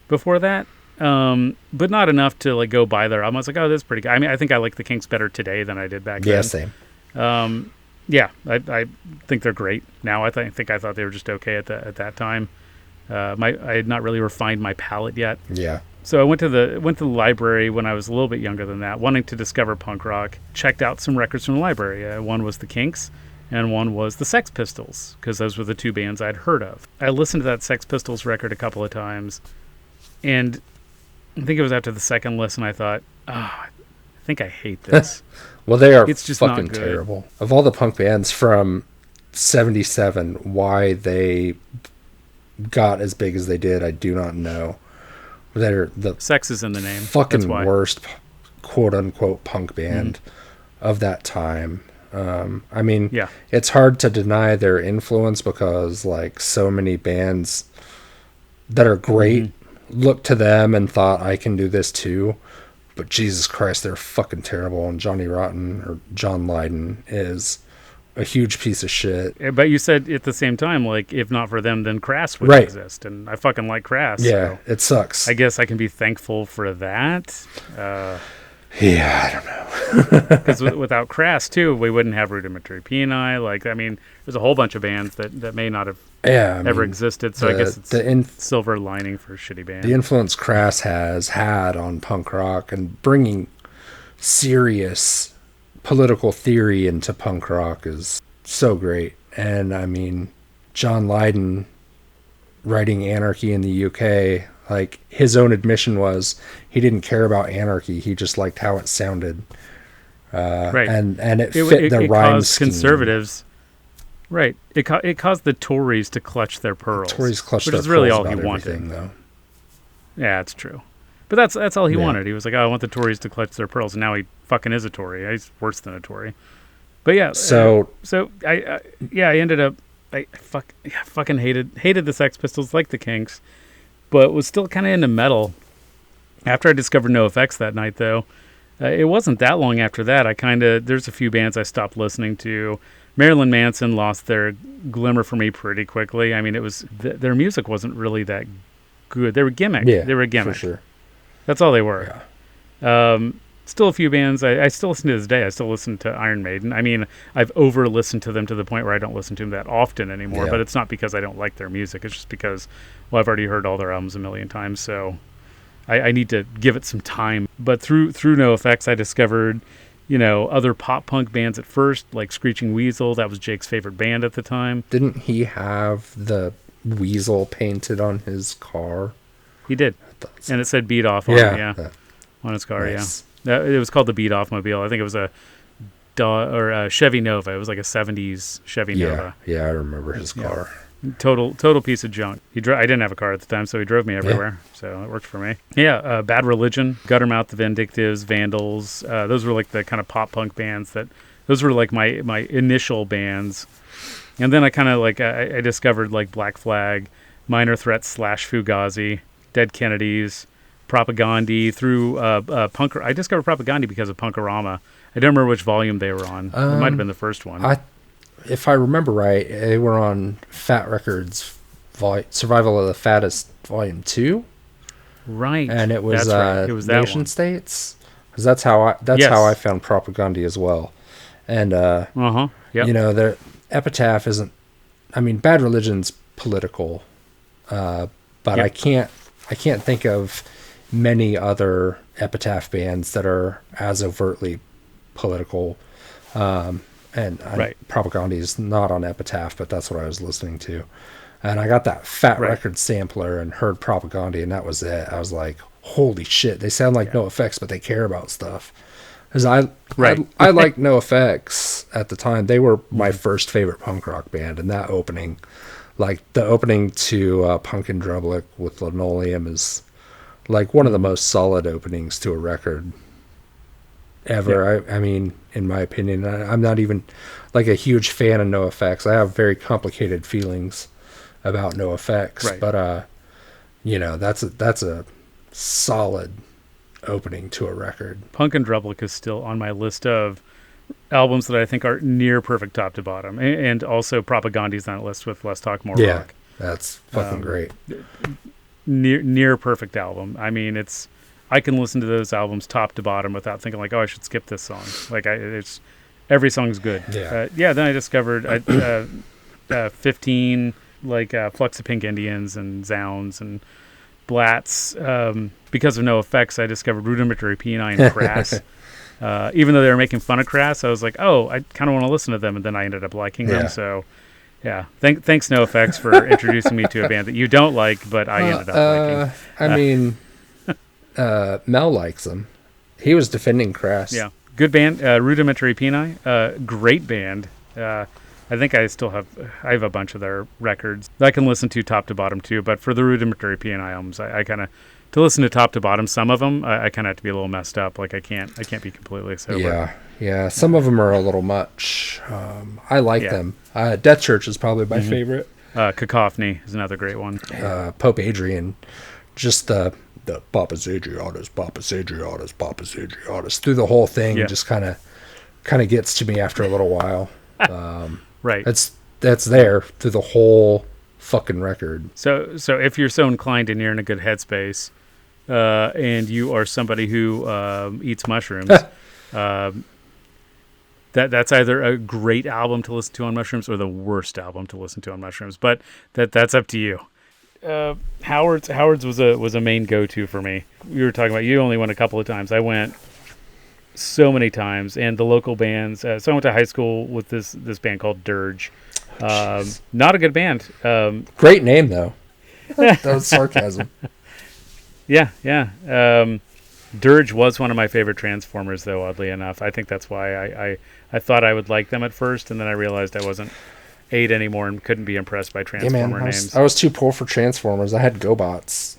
before that, but not enough to like go buy their album. I was like, oh, that's pretty good. I mean, I think I like the Kinks better today than I did back then. Yeah, same. Yeah, I think they're great now. I thought they were just okay at that time. I had not really refined my palate yet. Yeah. So I went to the library when I was a little bit younger than that, wanting to discover punk rock. Checked out some records from the library. One was the Kinks, and one was the Sex Pistols, because those were the two bands I'd heard of. I listened to that Sex Pistols record a couple of times, and I think it was after the second listen I thought, I think I hate this. Well, they are just fucking terrible. Of all the punk bands from 77, why they got as big as they did, I do not know. They're the sex is in the name. Fucking worst, quote unquote, punk band of that time. I mean, it's hard to deny their influence because like so many bands that are great looked to them and thought I can do this too. But Jesus Christ, they're fucking terrible. And Johnny Rotten or John Lydon is a huge piece of shit. But you said at the same time, like, if not for them, then Crass would exist. And I fucking like Crass. Yeah, so it sucks. I guess I can be thankful for that. Yeah, I don't know. Because without Crass too, we wouldn't have Rudimentary Peni. Like, I mean, there's a whole bunch of bands that may not have ever existed. So I guess it's silver lining for a shitty band. The influence Crass has had on punk rock and bringing serious political theory into punk rock is so great. And I mean, John Lydon writing Anarchy in the UK, like his own admission was he didn't care about Anarchy. He just liked how it sounded. Right. And it fit the rhyme scheme. Conservatives. Right. It caused the Tories to clutch their pearls. Tories clutched which their is really pearls all he about wanted. everything, though. Yeah, it's true. But that's all he wanted. He was like, oh, I want the Tories to clutch their pearls. And now he fucking is a Tory. He's worse than a Tory. But yeah. So I ended up, I fucking hated the Sex Pistols like the Kinks, but was still kind of into metal. After I discovered NoFX that night, though, it wasn't that long after that. There's a few bands I stopped listening to. Marilyn Manson lost their glimmer for me pretty quickly. I mean, their music wasn't really that good. They were gimmick. Yeah, they were gimmick. For sure. That's all they were. Yeah. Still a few bands I still listen to this day. I still listen to Iron Maiden. I mean, I've over-listened to them to the point where I don't listen to them that often anymore, but it's not because I don't like their music. It's just because, well, I've already heard all their albums a million times, so I need to give it some time. But through NoFX, I discovered, other pop-punk bands at first, like Screeching Weasel. That was Jake's favorite band at the time. Didn't he have the weasel painted on his car? He did. And it said Beat Off on it, on his car, nice. It was called the Beat Off Mobile. I think it was a Chevy Nova. It was like a 70s Chevy Nova. Yeah, I remember his car. Total piece of junk. I didn't have a car at the time, so he drove me everywhere. So it worked for me. Yeah, Bad Religion, Guttermouth, The Vindictives, Vandals. Those were like the kind of pop punk bands those were like my initial bands. And then I kind of like, I discovered like Black Flag, Minor Threat / Fugazi, Dead Kennedys, Propagandhi through Punk. I discovered Propagandhi because of Punkorama. I don't remember which volume they were on. It might have been the first one. If I remember right, they were on Fat Records, Survival of the Fattest, Volume 2. Right. And it was, right. It was that Nation one. States. Because that's how I found Propagandhi as well. And, yep. Their Epitaph isn't... I mean, Bad Religion's political, but I can't think of many other Epitaph bands that are as overtly political. Propagandhi is not on Epitaph, but that's what I was listening to. And I got that Fat Record sampler and heard Propagandhi, and that was it. I was like, holy shit, they sound like NoFX, but they care about stuff. Because I liked NoFX at the time. They were my first favorite punk rock band, and that opening, like the opening to Punk in Drublic with Linoleum is like one of the most solid openings to a record ever. I mean, in my opinion, I'm not even like a huge fan of NoFX. I have very complicated feelings about NoFX, but that's a solid opening to a record. Punk in Drublic is still on my list of albums that I think are near perfect top to bottom, and also Propagandhi's on that list with Less Talk More Rock. That's fucking great. Near perfect album. I mean, I can listen to those albums top to bottom without thinking like, oh, I should skip this song. Like it's every song's good. Then I discovered 15 like Flux of Pink Indians and Zounds and Blatz. Because of NoFX, I discovered Rudimentary Peni and Crass. Even though they were making fun of Crass, I was like, oh, I kind of want to listen to them, and then I ended up liking them. So yeah, thanks NoFX for introducing me to a band that you don't like, but I ended up liking. I mean, Mel likes them. He was defending Crass. Yeah, good band. Rudimentary Peni, great band. I think I have a bunch of their records that I can listen to top to bottom too. But for the Rudimentary Peni albums, I kind of, to listen to top to bottom, some of them I kind of have to be a little messed up. Like I can't be completely sober. Yeah. Some of them are a little much. I like them. Death Church is probably my favorite. Cacophony is another great one. Pope Adrian, just the Papa's Adriatus through the whole thing just kind of gets to me after a little while. Right. That's there through the whole fucking record. So if you're so inclined and you're in a good headspace, and you are somebody who eats mushrooms, that's either a great album to listen to on mushrooms or the worst album to listen to on mushrooms. But that's up to you. Howard's was a main go-to for me. You were talking about you only went a couple of times. I went so many times, and the local bands. So I went to high school with this band called Dirge. Not a good band. Great name though. That was sarcasm. Yeah. Dirge was one of my favorite Transformers, though. Oddly enough, I think that's why I thought I would like them at first, and then I realized I wasn't 8 anymore and couldn't be impressed by Transformer names. I was too poor for Transformers. I had GoBots.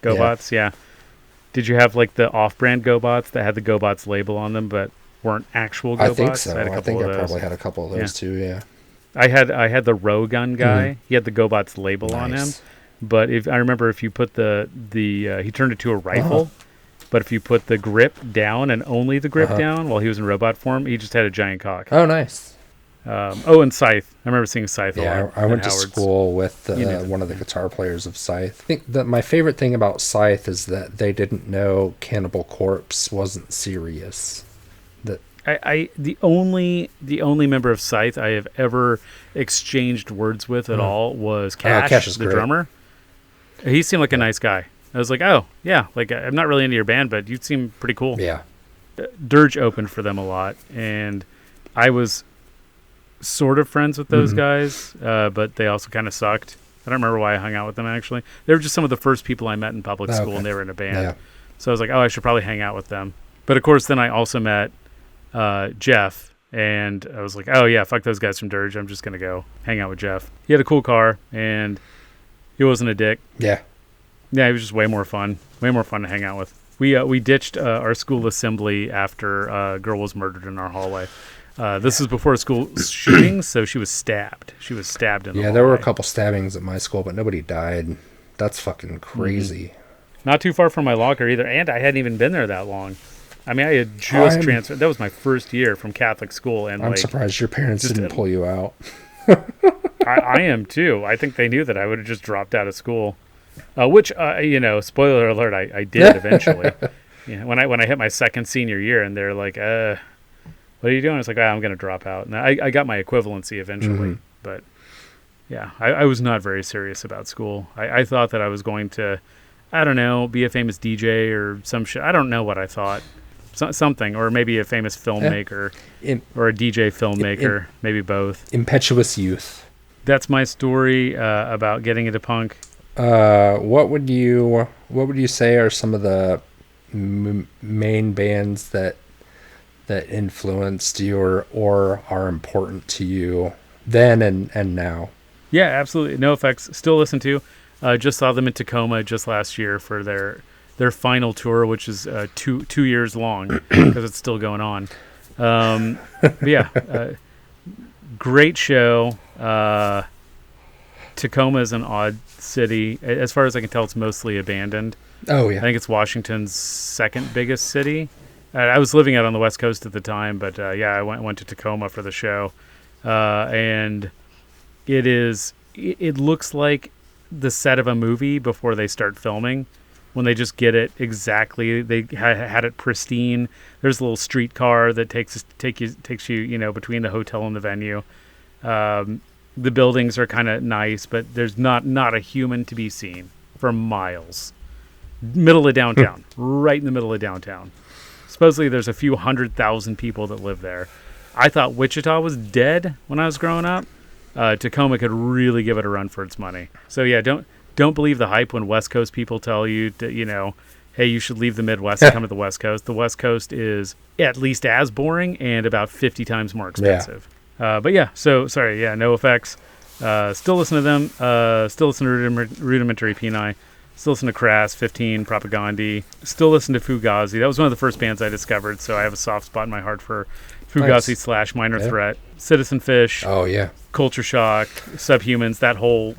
GoBots, yeah. Did you have like the off-brand GoBots that had the GoBots label on them, but weren't actual GoBots? I think so. I think I probably had a couple of those too. Yeah. I had the Row Gun guy. He had the GoBots label on him, but if I remember, if you put he turned it to a rifle. But if you put the grip down and only the grip down while he was in robot form, he just had a giant cock. Oh, nice. And Scythe. I remember seeing Scythe a lot. Yeah, I went to school with one of the guitar players of Scythe. I think that my favorite thing about Scythe is that they didn't know Cannibal Corpse wasn't serious. The only member of Scythe I have ever exchanged words with at all was Cash, Cash is the great. drummer. He seemed like a nice guy. I was like, oh, yeah, like I'm not really into your band, but you seem pretty cool. Yeah. Dirge opened for them a lot, and I was sort of friends with those guys, but they also kind of sucked. I don't remember why I hung out with them, actually. They were just some of the first people I met in public school, and they were in a band. Yeah. So I was like, oh, I should probably hang out with them. But, of course, then I also met Jeff, and I was like, oh, yeah, fuck those guys from Dirge. I'm just going to go hang out with Jeff. He had a cool car, and he wasn't a dick. Yeah. Yeah, he was just way more fun to hang out with. We ditched our school assembly after a girl was murdered in our hallway. This is before school shootings, so she was stabbed. She was stabbed in the hallway. There were a couple stabbings at my school, but nobody died. That's fucking crazy. Not too far from my locker either, and I hadn't even been there that long. I mean, I had just transferred. That was my first year from Catholic school, and I'm surprised your parents didn't pull you out. I am too. I think they knew that I would have just dropped out of school. Which, spoiler alert, I did eventually. When I hit my second senior year, and they're like, what are you doing? I was like, I'm going to drop out. And I got my equivalency eventually. But, yeah, I was not very serious about school. I thought that I was going to, I don't know, be a famous DJ or some shit. I don't know what I thought. Something, or maybe a famous filmmaker or a DJ filmmaker, maybe both. Impetuous youth. That's my story about getting into punk. What would you say are some of the main bands that influenced you or are important to you then and now? Yeah, absolutely. NoFX still listen to. Just saw them in Tacoma just last year for their final tour, which is 2 years long because it's still going on. But yeah, great show. Tacoma is an odd city. As far as I can tell, it's mostly abandoned. Oh, yeah. I think it's Washington's second biggest city. I was living out on the West Coast at the time, but I went to Tacoma for the show. And it looks like the set of a movie before they start filming, when they just get it exactly. They had it pristine. There's a little streetcar that takes you between the hotel and the venue. The buildings are kind of nice, but there's not a human to be seen for miles. Middle of downtown, right in the middle of downtown. Supposedly there's a few 100,000 people that live there. I thought Wichita was dead when I was growing up. Tacoma could really give it a run for its money. So yeah, don't believe the hype when West Coast people tell you to, hey, you should leave the Midwest and come to the West Coast. The West Coast is at least as boring and about 50 times more expensive. But yeah, so sorry, NoFX. Still listen to them. Still listen to Rudimentary Peni. Still listen to Crass, 15, Propagandhi. Still listen to Fugazi. That was one of the first bands I discovered, so I have a soft spot in my heart for Fugazi / Minor Threat. Citizen Fish. Oh, yeah. Culture Shock, Subhumans, that whole,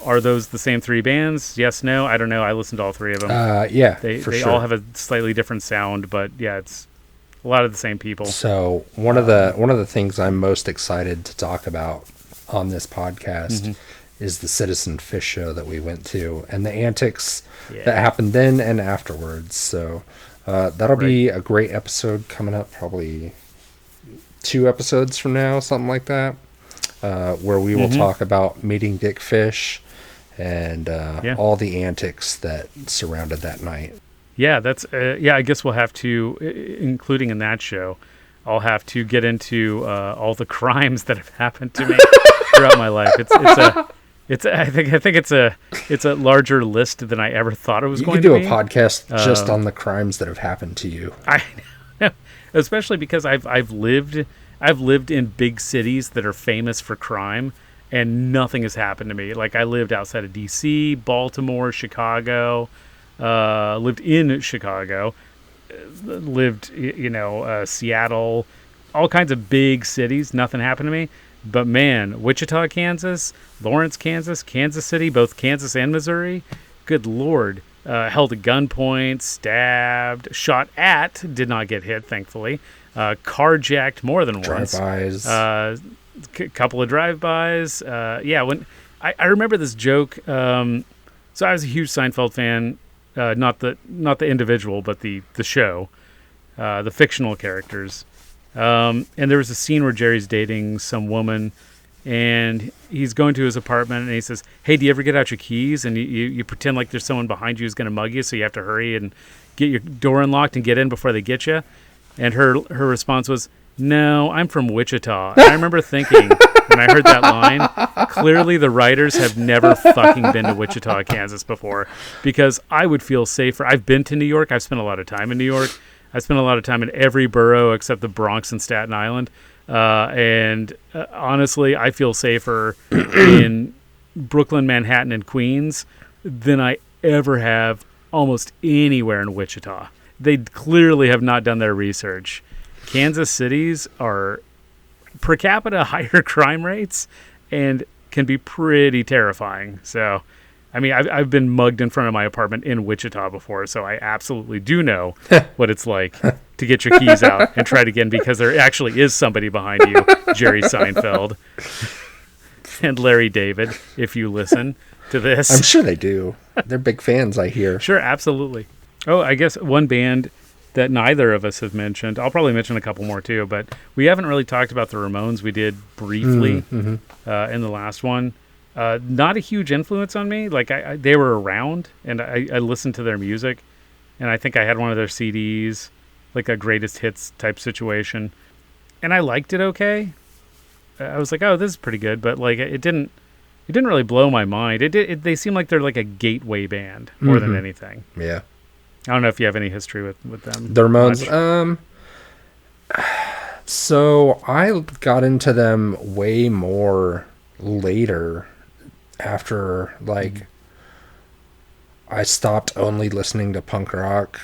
are those the same three bands? Yes, no? I don't know. I listened to all three of them. They all have a slightly different sound, but yeah, it's a lot of the same people. So one of the things I'm most excited to talk about on this podcast is the Citizen Fish show that we went to, and the antics Yeah. that happened then and afterwards. So that'll be Right. a great episode coming up, probably 2 episodes from now, something like that, where we will talk about meeting Dick Fish and all the antics that surrounded that night. Yeah, that's I guess we'll have to, including in that show, I'll have to get into all the crimes that have happened to me throughout my life. I think it's a larger list than I ever thought it was going to be. You could do a podcast just on the crimes that have happened to you. I know, especially because I've lived in big cities that are famous for crime, and nothing has happened to me. Like I lived outside of D.C., Baltimore, Chicago. Lived in Chicago. Lived Seattle, all kinds of big cities. Nothing happened to me. But man, Wichita, Kansas, Lawrence, Kansas, Kansas City, both Kansas and Missouri, good Lord, held at gunpoint, stabbed, shot at, did not get hit, thankfully, carjacked more than once. Drive-bys. Couple of drive-bys. When I remember this joke. So I was a huge Seinfeld fan, not the individual, but the show, the fictional characters. And there was a scene where Jerry's dating some woman, and he's going to his apartment, and he says, "Hey, do you ever get out your keys?" And you pretend like there's someone behind you who's going to mug you, so you have to hurry and get your door unlocked and get in before they get you. And her response was, "No, I'm from Wichita." And I remember thinking, when I heard that line, clearly the writers have never fucking been to Wichita, Kansas before, because I would feel safer. I've been to New York. I've spent a lot of time in New York. I spent a lot of time in every borough except the Bronx and Staten Island. Honestly, I feel safer in Brooklyn, Manhattan, and Queens than I ever have almost anywhere in Wichita. They clearly have not done their research. Kansas cities are per capita higher crime rates and can be pretty terrifying. So, I mean, I've been mugged in front of my apartment in Wichita before, so I absolutely do know what it's like to get your keys out and try to get in, because there actually is somebody behind you, Jerry Seinfeld and Larry David, if you listen to this. I'm sure they do. They're big fans, I hear. Sure, absolutely. Oh, I guess one band that neither of us have mentioned, I'll probably mention a couple more too, but we haven't really talked about the Ramones. We did briefly in the last one. Not a huge influence on me. Like they were around, and I listened to their music, and I think I had one of their CDs, like a greatest hits type situation, and I liked it okay. I was like, oh, this is pretty good, but like it didn't really blow my mind. They seem like they're like a gateway band more than anything. Yeah. I don't know if you have any history with them. The Ramones. So I got into them way more later, after like I stopped only listening to punk rock,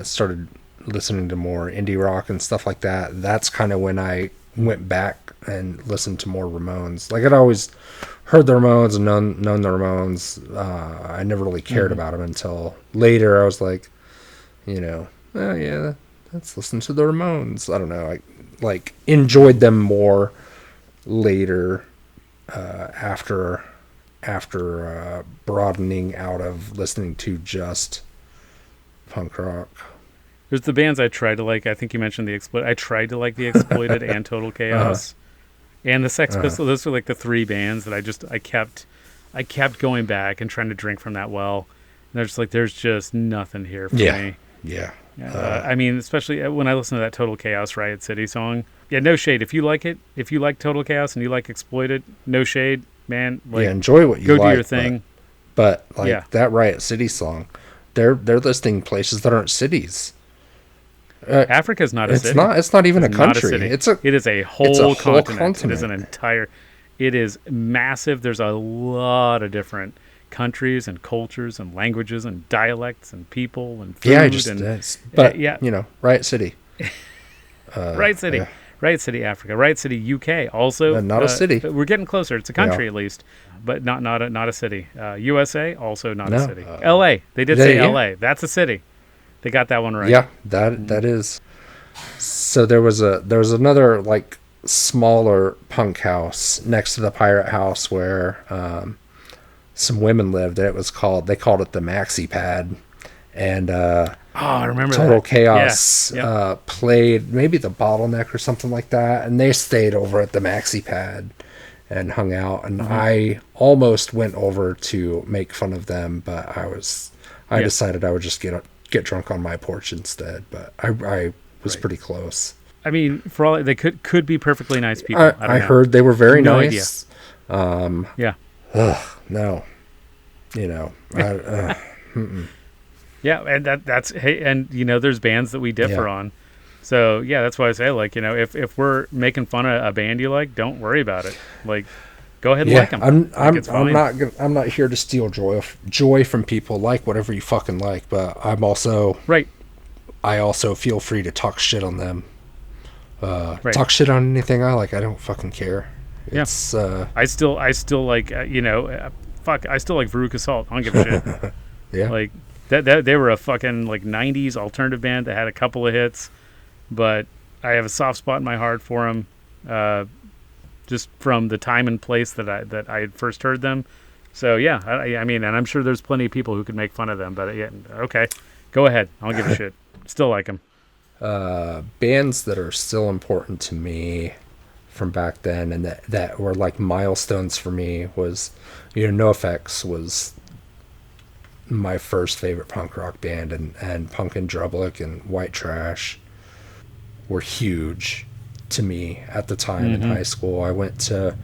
started listening to more indie rock and stuff like that. That's kind of when I went back and listened to more Ramones. Like I'd always heard the Ramones and known the Ramones. I never really cared about them until later. I was like, oh yeah, let's listen to the Ramones. I don't know. I like enjoyed them more later, after broadening out of listening to just punk rock. There's the bands I tried to like. I think you mentioned the Exploited. I tried to like the Exploited and Total Chaos. And the Sex Pistols. Those were like the 3 bands that I kept going back and trying to drink from that well. And they're just like, there's just nothing here for me. Yeah. I mean, especially when I listen to that Total Chaos Riot City song. Yeah, no shade. If you like it, if you like Total Chaos and you like Exploited, no shade, man. Like, enjoy what you go like. Go do your thing. But that Riot City song, they're listing places that aren't cities. Africa's not a city. It's not even a country. It is a whole continent. It is an entire. It is massive. There's a lot of different countries and cultures and languages and dialects and people and food. Riot City. Riot City. Yeah. Riot City, Africa. Riot City, UK. Also, not a city. We're getting closer. It's a country at least, but not a city. USA, also not a city. L.A. They did say L.A. That's a city. They got that one right. Yeah, that is. So there was another like smaller punk house next to the pirate house where some women lived. And they called it the Maxi Pad. And I remember Total that. Chaos Yeah. Yep. played maybe the Bottleneck or something like that. And they stayed over at the Maxi Pad and hung out. And I almost went over to make fun of them, but I decided I would just get drunk on my porch instead. But I was pretty close. I mean, for all they could be perfectly nice people. I heard they were very No nice. Yeah. No, Yeah, and that's hey, and there's bands that we differ on. So yeah, that's why I say, like, if we're making fun of a band you like, don't worry about it. Like, go ahead and like them. I'm not here to steal joy from people. Like whatever you fucking like, but I'm also right. I also feel free to talk shit on them. Right. Talk shit on anything I like. I don't fucking care. It's I still like fuck. I still like Veruca Salt. I don't give a shit. yeah. Like that they were a fucking like '90s alternative band that had a couple of hits, but I have a soft spot in my heart for them, just from the time and place that I had first heard them. So yeah, I mean, and I'm sure there's plenty of people who could make fun of them, but yeah, okay, go ahead. I don't give a shit. Still like them. Bands that are still important to me from back then and that were like milestones for me was, NoFX was my first favorite punk rock band, and Punk and Drublic and White Trash were huge to me at the time in high school. I went to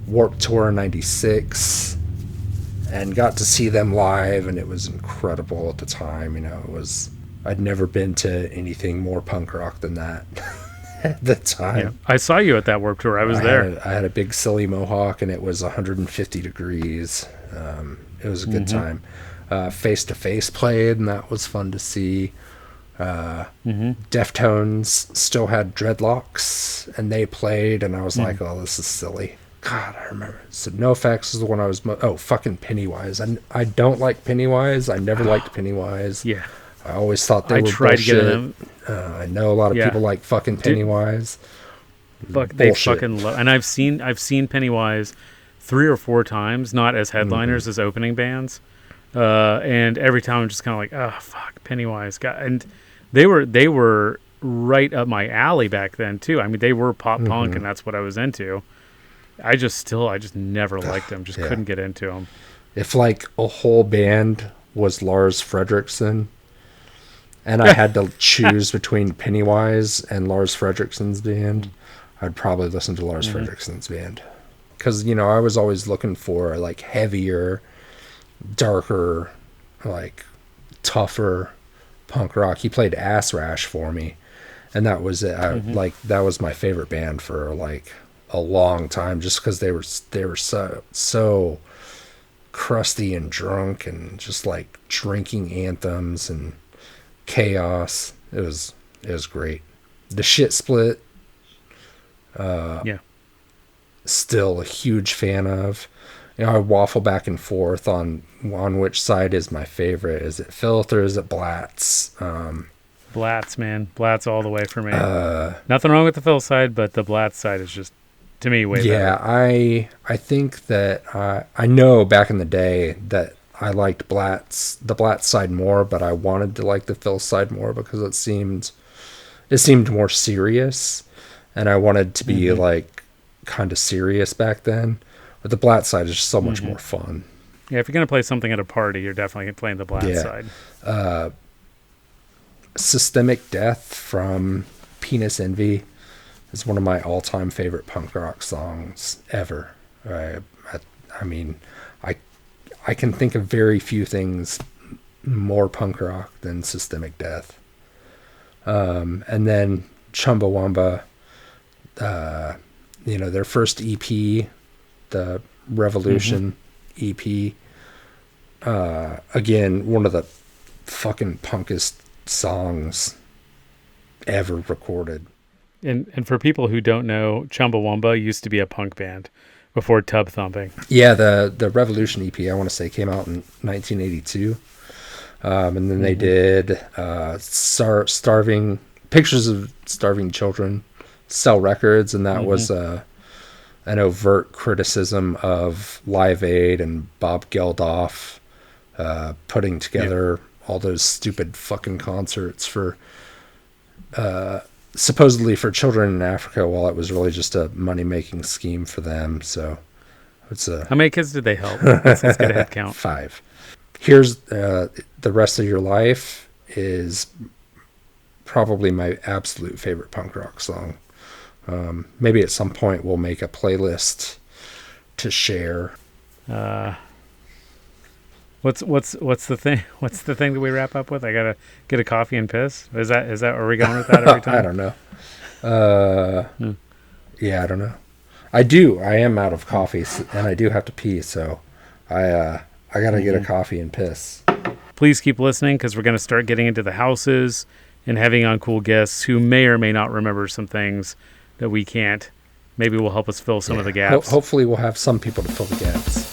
Warped Tour in '96 and got to see them live, and it was incredible at the time. I'd never been to anything more punk rock than that at the time. Yeah. I saw you at that Warped Tour. I was there. I had a big silly mohawk, and it was 150 degrees. It was a good time. Face to Face played, and that was fun to see. Deftones still had dreadlocks, and they played, and I was like, oh, this is silly. God, I remember. So NoFX is the one I was fucking Pennywise. I don't like Pennywise. I never liked Pennywise. Yeah. I always thought they were tried bullshit. to get them. I know a lot of people like fucking Pennywise. They fucking love. And I've seen Pennywise 3 or 4 times, not as headliners, as opening bands. And every time I'm just kind of like, oh fuck, Pennywise. And they were right up my alley back then too. I mean, they were pop punk, and that's what I was into. I just never liked them. Just couldn't get into them. If like a whole band was Lars Frederiksen, and I had to choose between Pennywise and Lars Fredriksen's band, I'd probably listen to Lars Fredriksen's band. Because, I was always looking for like heavier, darker, like tougher punk rock. He played Ass Rash for me, and that was it. That was my favorite band for like a long time, just because they were so crusty and drunk and just like drinking anthems and chaos. It was great. The Shit Split, still a huge fan of. I waffle back and forth on which side is my favorite. Is it Filth or is it Blatz? Blatz, man. Blatz all the way for me. Nothing wrong with the Filth side, but the Blatz side is just, to me, way better. Yeah, I think that I know back in the day that I liked the Blatz side more, but I wanted to like the Filth side more because it seemed more serious, and I wanted to be like kind of serious back then. But the Blatz side is just so much more fun. Yeah, if you're gonna play something at a party, you're definitely playing the Blatz side. Systemic Death from Penis Envy is one of my all-time favorite punk rock songs ever. I mean, I can think of very few things more punk rock than Systemic Death. And then Chumbawamba, their first EP, the Revolution EP. Again, one of the fucking punkest songs ever recorded. And for people who don't know, Chumbawamba used to be a punk band before Tub Thumping. Yeah, the Revolution EP, I want to say, came out in 1982. And then they did Pictures of Starving Children, sell records, and that was an overt criticism of Live Aid and Bob Geldof putting together all those stupid fucking concerts for supposedly for children in Africa, while it was really just a money-making scheme for them. So it's how many kids did they help? Let's get a head count. 5. Here's The Rest of Your Life is probably my absolute favorite punk rock song. Maybe at some point we'll make a playlist to share. What's the thing? What's the thing that we wrap up with? I gotta get a coffee and piss. Is that? Are we going with that every time? I don't know. Yeah, I don't know. I am out of coffee, and I do have to pee, so I gotta get a coffee and piss. Please keep listening, because we're gonna start getting into the houses and having on cool guests who may or may not remember some things that we can't. Maybe will help us fill some of the gaps. Hopefully, we'll have some people to fill the gaps.